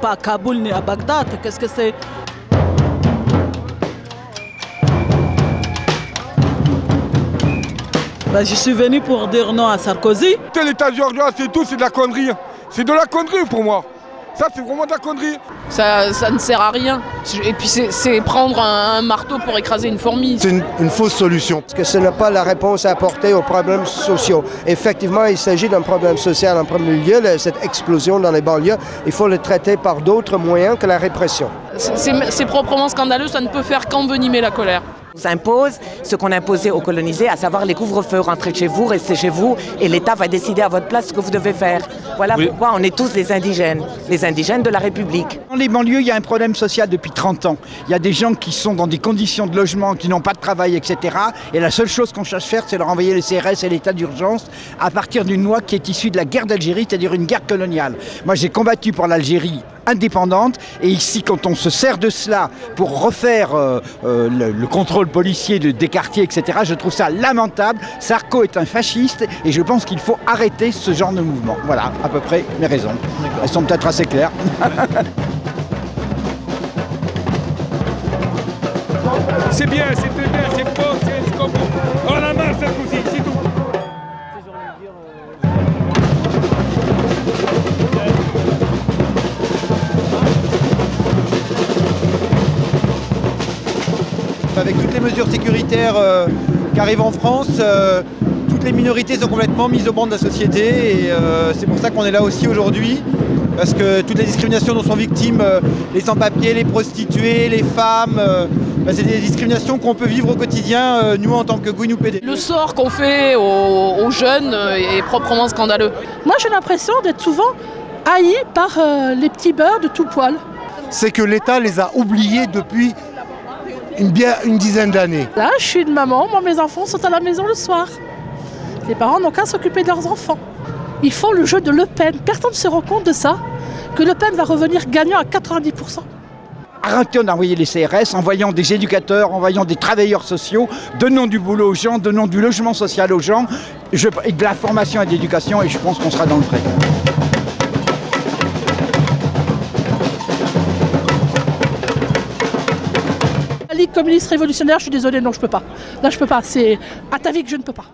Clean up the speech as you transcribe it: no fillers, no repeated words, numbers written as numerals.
pas à Kaboul ni à Bagdad. Qu'est-ce que c'est? Ben, je suis venu pour dire non à Sarkozy. L'État georgien, c'est tout, c'est de la connerie. C'est de la connerie pour moi. Ça, c'est vraiment de la connerie. Ça ne sert à rien. Et puis c'est prendre un marteau pour écraser une fourmi. C'est une fausse solution. Parce que ce n'est pas la réponse à apporter aux problèmes sociaux. Effectivement, il s'agit d'un problème social en premier lieu, cette explosion dans les banlieues. Il faut le traiter par d'autres moyens que la répression. C'est proprement scandaleux, ça ne peut faire qu'envenimer la colère. On impose ce qu'on imposait aux colonisés, à savoir les couvre-feux, rentrez chez vous, restez chez vous, et l'État va décider à votre place ce que vous devez faire. Voilà pourquoi on est tous des indigènes de la République. Dans les banlieues, il y a un problème social depuis 30 ans. Il y a des gens qui sont dans des conditions de logement, qui n'ont pas de travail, etc. Et la seule chose qu'on cherche à faire, c'est leur envoyer les CRS et l'état d'urgence à partir d'une loi qui est issue de la guerre d'Algérie, c'est-à-dire une guerre coloniale. Moi, j'ai combattu pour l'Algérie indépendante, et ici, quand on se sert de cela pour refaire le contrôle policier des quartiers, etc., je trouve ça lamentable. Sarko est un fasciste et je pense qu'il faut arrêter ce genre de mouvement. Voilà, à peu près mes raisons. Elles sont peut-être assez claires. C'est bien, c'est très bien, c'est beau, c'est comme on a marre, Sarkozy, c'est tout. Avec toutes les mesures sécuritaires qui arrivent en France, toutes les minorités sont complètement mises au banc de la société et c'est pour ça qu'on est là aussi aujourd'hui, parce que toutes les discriminations dont sont victimes les sans-papiers, les prostituées, les femmes, c'est des discriminations qu'on peut vivre au quotidien, nous en tant que Gouinou PD. Le sort qu'on fait aux jeunes est proprement scandaleux. Moi j'ai l'impression d'être souvent haï par les petits beurs de tout poil. C'est que l'État les a oubliés depuis une dizaine d'années. Là, je suis une maman, moi mes enfants sont à la maison le soir. Les parents n'ont qu'à s'occuper de leurs enfants. Ils font le jeu de Le Pen. Personne ne se rend compte de ça, que Le Pen va revenir gagnant à 90%. Arrêtons d'envoyer les CRS, envoyant des éducateurs, envoyant des travailleurs sociaux, donnons du boulot aux gens, donnons du logement social aux gens, et de la formation et de l'éducation, et je pense qu'on sera dans le frais. La Ligue communiste révolutionnaire, je suis désolée, non je peux pas. Là je peux pas, c'est à ta vie que je ne peux pas.